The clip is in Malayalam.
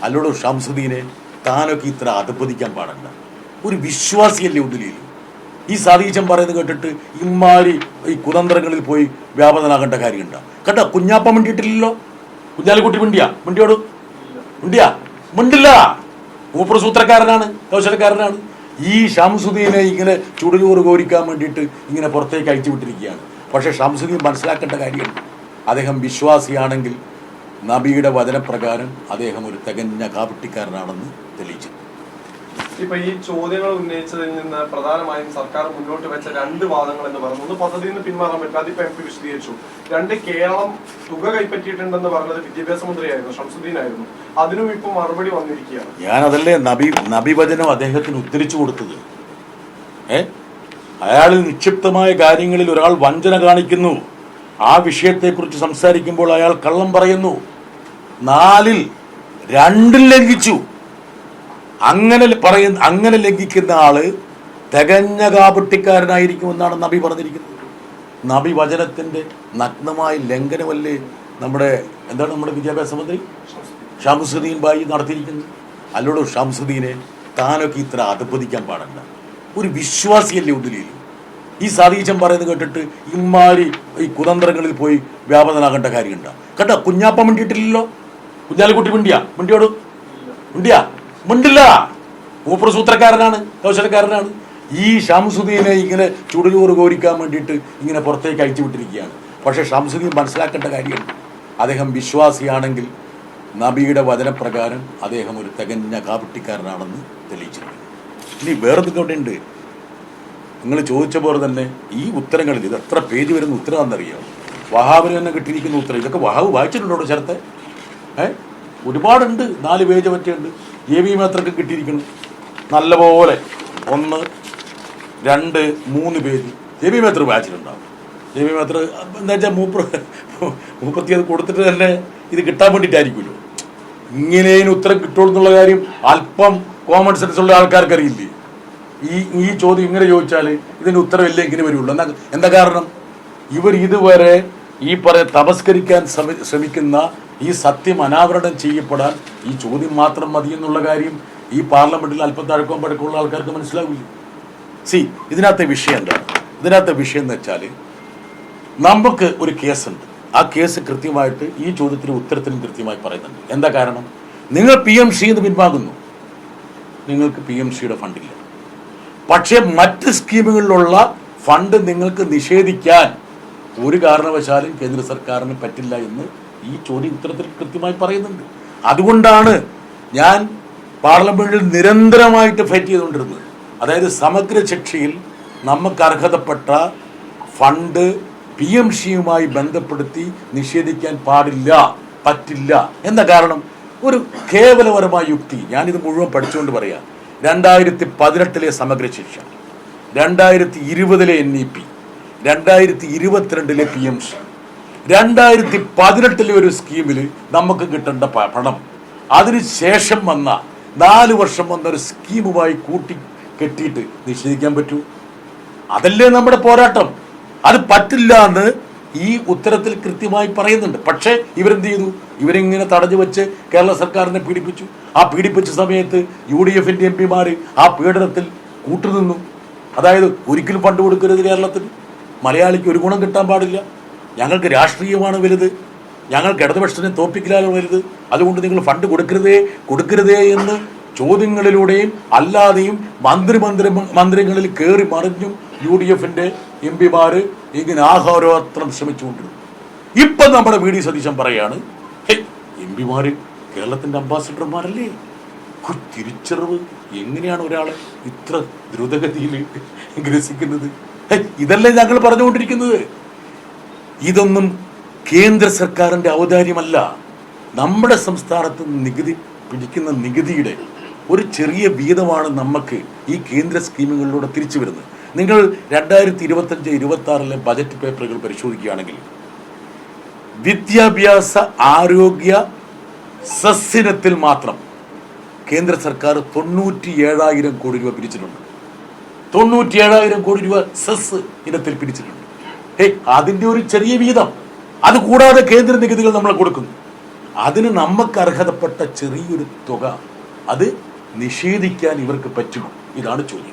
അല്ലോടോ ഷംസുദ്ദീനെ, താനൊക്കെ ഇത്ര അധപ്പതിക്കാൻ പാടണ്ട. ഒരു വിശ്വാസിയല്ലേ ഉള്ളിൽ. ഈ സതീശൻ പറയുന്നത് കേട്ടിട്ട് ഇമാരി ഈ കുതന്ത്രങ്ങളിൽ പോയി വ്യാപകനാകേണ്ട കാര്യമുണ്ടോ? കേട്ടോ, കുഞ്ഞാപ്പ മിണ്ടിയിട്ടില്ലല്ലോ. കുഞ്ഞാലിക്കുട്ടി മിണ്ടിയോട് മിണ്ടില്ല. മൂപ്പർ സൂത്രക്കാരനാണ്, കൗശലക്കാരനാണ്. ഈ ഷംസുദ്ദീനെ ഇങ്ങനെ ചുടുചോറ് കോരിക്കാൻ വേണ്ടിയിട്ട് ഇങ്ങനെ പുറത്തേക്ക് അയച്ചു വിട്ടിരിക്കുകയാണ്. പക്ഷേ ഷംസുദ്ദീൻ മനസ്സിലാക്കേണ്ട കാര്യമുണ്ട്, അദ്ദേഹം വിശ്വാസിയാണെങ്കിൽ നബിയുടെ വചനപ്രകാരം അദ്ദേഹം ഒരു തികഞ്ഞ കാപട്യക്കാരനാണെന്ന് തെളിയിച്ചു. ഇപ്പൊ ഈ ചോദ്യങ്ങൾ ഉന്നയിച്ചതിൽ നിന്ന് പ്രധാനമായും സർക്കാർ മുന്നോട്ട് വെച്ച രണ്ട് വാദങ്ങൾ എന്ന് പറഞ്ഞു. ഒന്ന്, പദ്ധതിയിൽ നിന്ന് പിന്മാറാൻ പറ്റില്ല, അതിപ്പോ MP വിശദീകരിച്ചു. രണ്ട്, കേരളം തുക കൈപ്പറ്റിയിട്ടുണ്ടെന്ന് പറഞ്ഞത് വിദ്യാഭ്യാസ മന്ത്രിയായിരുന്നു, ഷംസുദ്ദീൻ ആയിരുന്നു. അതിനും ഇപ്പൊ മറുപടി വന്നിരിക്കുകയാണ്. ഞാനതല്ലേ നബിവചനം അദ്ദേഹത്തിന് ഉദ്ധരിച്ചു കൊടുത്തത്. അയാളിൽ നിക്ഷിപ്തമായ കാര്യങ്ങളിൽ ഒരാൾ വഞ്ചന കാണിക്കുന്നു, ആ വിഷയത്തെക്കുറിച്ച് സംസാരിക്കുമ്പോൾ അയാൾ കള്ളം പറയുന്നു, 4-ൽ 2 ലംഘിച്ചു. അങ്ങനെ ലംഘിക്കുന്ന ആള് തികഞ്ഞ കാപട്യക്കാരനായിരിക്കുമെന്നാണ് നബി പറഞ്ഞിരിക്കുന്നത്. നബി വചനത്തിന്റെ നഗ്നമായ ലംഘനമല്ലേ നമ്മുടെ വിദ്യാഭ്യാസ മന്ത്രി ഷംസുദ്ദീൻ ബായി നടത്തിയിരിക്കുന്നത്? അല്ലോടോ ഷംസുദ്ദീനെ, താനൊക്കെ ഇത്ര അധപ്പതിക്കാൻ പാടണ്ട. ഒരു വിശ്വാസിയല്ലേ ഉള്ളിൽ. ഈ സതീശൻ പറയുന്നത് കേട്ടിട്ട് ഇമാരി ഈ കുതന്ത്രങ്ങളിൽ പോയി വ്യാപകനാകേണ്ട കാര്യമുണ്ടോ? കേട്ടോ, കുഞ്ഞാപ്പ മിണ്ടിയിട്ടില്ലല്ലോ. കുഞ്ഞാലിക്കുട്ടി മിണ്ടിയോട് മിണ്ടില്ല. മൂപ്പർ സൂത്രക്കാരനാണ്, കൗശലക്കാരനാണ്. ഈ ഷംസുദ്ദീനെ ഇങ്ങനെ ചുടുചോറ് കോരിക്കാൻ വേണ്ടിയിട്ട് ഇങ്ങനെ പുറത്തേക്ക് അയച്ചു വിട്ടിരിക്കുകയാണ്. പക്ഷേ ഷംസുദ്ദീൻ മനസ്സിലാക്കേണ്ട കാര്യമുണ്ട്, അദ്ദേഹം വിശ്വാസിയാണെങ്കിൽ നബിയുടെ വചനപ്രകാരം അദ്ദേഹം ഒരു തികഞ്ഞ കാപട്യക്കാരനാണെന്ന് തെളിയിച്ചിട്ടുണ്ട്. ഇനി വേറെന്തുകൊണ്ടുണ്ട്, നിങ്ങൾ ചോദിച്ച പോലെ തന്നെ ഈ ഉത്തരങ്ങളിൽ ഇത് എത്ര പേജ് വരുന്ന ഉത്തരമാണെന്നറിയാം. വഹാബിന് തന്നെ കിട്ടിയിരിക്കുന്ന ഉത്തരം. ഇതൊക്കെ വഹാബ് വായിച്ചിട്ടുണ്ടോ ചേർത്തെ? ഒരുപാടുണ്ട്, 4 പേജ് പറ്റിയുണ്ട്. JV മാത്രമൊക്കെ കിട്ടിയിരിക്കണം നല്ലപോലെ. 1, 2, 3 പേജ് JV മാത്രം വായിച്ചിട്ടുണ്ടാവും. JV മാത്രം എന്താ വെച്ചാൽ മൂപ്പത്തി അത് കൊടുത്തിട്ട് തന്നെ ഇത് കിട്ടാൻ വേണ്ടിയിട്ടായിരിക്കുമല്ലോ. ഇങ്ങനെയും ഉത്തരം കിട്ടുള്ളൂ എന്നുള്ള കാര്യം അല്പം കോമൺ സെൻസ് ഉള്ള ആൾക്കാർക്കറിയില്ലേ? ഈ ചോദ്യം ഇങ്ങനെ ചോദിച്ചാൽ ഇതിൻ്റെ ഉത്തരവില്ല ഇങ്ങനെ വരുള്ളൂ. എന്താ കാരണം? ഇവർ ഇതുവരെ ഈ തമസ്കരിക്കാൻ ശ്രമിക്കുന്ന ഈ സത്യം അനാവരണം ചെയ്യപ്പെടാൻ ഈ ചോദ്യം മാത്രം മതി എന്നുള്ള കാര്യം ഈ പാർലമെന്റിൽ അല്പം തഴക്കവും പഴക്കമുള്ള ആൾക്കാർക്ക് മനസ്സിലാവില്ല. ഇതിനകത്തെ വിഷയം എന്താണ്? ഇതിനകത്തെ വിഷയം എന്ന് വെച്ചാൽ നമുക്ക് ഒരു കേസുണ്ട്. ആ കേസ് കൃത്യമായിട്ട് ഈ ചോദ്യത്തിന് ഉത്തരത്തിനും കൃത്യമായി പറയുന്നുണ്ട്. എന്താ കാരണം? നിങ്ങൾ PMC എന്ന് പിൻവാങ്ങുന്നു, നിങ്ങൾക്ക് PMCയുടെ ഫണ്ടില്ല. പക്ഷേ മറ്റ് സ്കീമുകളിലുള്ള ഫണ്ട് നിങ്ങൾക്ക് നിഷേധിക്കാൻ ഒരു കാരണവശാലും കേന്ദ്ര സർക്കാരിന് പറ്റില്ല എന്ന് ഈ ചോദ്യ ഉത്തരത്തിൽ കൃത്യമായി പറയുന്നുണ്ട്. അതുകൊണ്ടാണ് ഞാൻ പാർലമെന്റിൽ നിരന്തരമായിട്ട് ഫൈറ്റ് ചെയ്തുകൊണ്ടിരുന്നത്. അതായത് സമഗ്ര ശിക്ഷയിൽ നമുക്ക് അർഹതപ്പെട്ട ഫണ്ട് PMCയുമായി ബന്ധപ്പെടുത്തി നിഷേധിക്കാൻ പറ്റില്ല എന്ന കാരണം ഒരു കേവലപരമായ യുക്തി. ഞാനിത് മുഴുവൻ പഠിച്ചുകൊണ്ട് പറയാം. 2018 സമഗ്ര ശിക്ഷ, 2020 NEP, 2022 PMC, 2018 ഒരു സ്കീമിൽ നമുക്ക് കിട്ടേണ്ട പണം അതിനുശേഷം വന്ന 4 വർഷം വന്ന ഒരു സ്കീമുമായി കെട്ടിയിട്ട് നിഷേധിക്കാൻ പറ്റൂ? അതല്ലേ നമ്മുടെ പോരാട്ടം. അത് പറ്റില്ല എന്ന് ഈ ഉത്തരത്തിൽ കൃത്യമായി പറയുന്നുണ്ട്. പക്ഷേ ഇവരെന്ത് ചെയ്തു? ഇവരിങ്ങനെ തടഞ്ഞു വെച്ച് കേരള സർക്കാരിനെ പീഡിപ്പിച്ചു. ആ പീഡിപ്പിച്ച സമയത്ത് UDFന്റെ MP-മാർ ആ പീഡനത്തിൽ കൂട്ടുനിന്നു. അതായത് ഒരിക്കലും ഫണ്ട് കൊടുക്കരുത് കേരളത്തിന്, മലയാളിക്ക് ഒരു ഗുണം കിട്ടാൻ പാടില്ല, ഞങ്ങൾക്ക് രാഷ്ട്രീയമാണ് വലുത്, ഞങ്ങൾക്ക് ഇടതുപക്ഷത്തിനെ തോൽപ്പിക്കലാണ് വലുത്, അതുകൊണ്ട് നിങ്ങൾ ഫണ്ട് കൊടുക്കരുതേ എന്ന് ചോദ്യങ്ങളിലൂടെയും അല്ലാതെയും മന്ത്രികളിൽ കയറി മറിഞ്ഞും UDFന്റെ MP-മാർ ഇങ്ങനെ ആഹോരാത്രം ശ്രമിച്ചുകൊണ്ടിരുന്നു. ഇപ്പം നമ്മുടെ VD സതീശൻ പറയാണ്, MP-മാർ കേരളത്തിന്റെ അംബാസിഡർമാരല്ലേ, തിരിച്ചറിവ്. എങ്ങനെയാണ് ഒരാളെ ഇത്ര ദ്രുതഗതിയിൽ ഗ്രസിക്കുന്നത്? ഇതല്ലേ ഞങ്ങൾ പറഞ്ഞുകൊണ്ടിരിക്കുന്നത്. ഇതൊന്നും കേന്ദ്ര സർക്കാരിന്റെ ഔദാര്യമല്ല. നമ്മുടെ സംസ്ഥാനത്ത് നികുതി പിടിക്കുന്ന നികുതിയുടെ ഒരു ചെറിയ വീതമാണ് നമുക്ക് ഈ കേന്ദ്ര സ്കീമുകളിലൂടെ തിരിച്ചു വരുന്നത്. നിങ്ങൾ 2025-26 ബജറ്റ് പേപ്പറുകൾ പരിശോധിക്കുകയാണെങ്കിൽ വിദ്യാഭ്യാസ ആരോഗ്യ സസ്യനത്തിൽ മാത്രം കേന്ദ്ര സർക്കാർ 97,000 കോടി രൂപ പിരിച്ചിട്ടുണ്ട്. 97,000 കോടി രൂപ സെസ് ഇനത്തിൽ പിരിച്ചിട്ടുണ്ട്. അതിന്റെ ഒരു ചെറിയ വീതം. അതുകൂടാതെ കേന്ദ്ര നികുതികൾ നമ്മൾ കൊടുക്കുന്നു. അതിന് നമുക്ക് അർഹതപ്പെട്ട ചെറിയൊരു തുക അത് നിഷേധിക്കാൻ ഇവർക്ക് പറ്റുമോ? ഇതാണ് ചോദ്യം.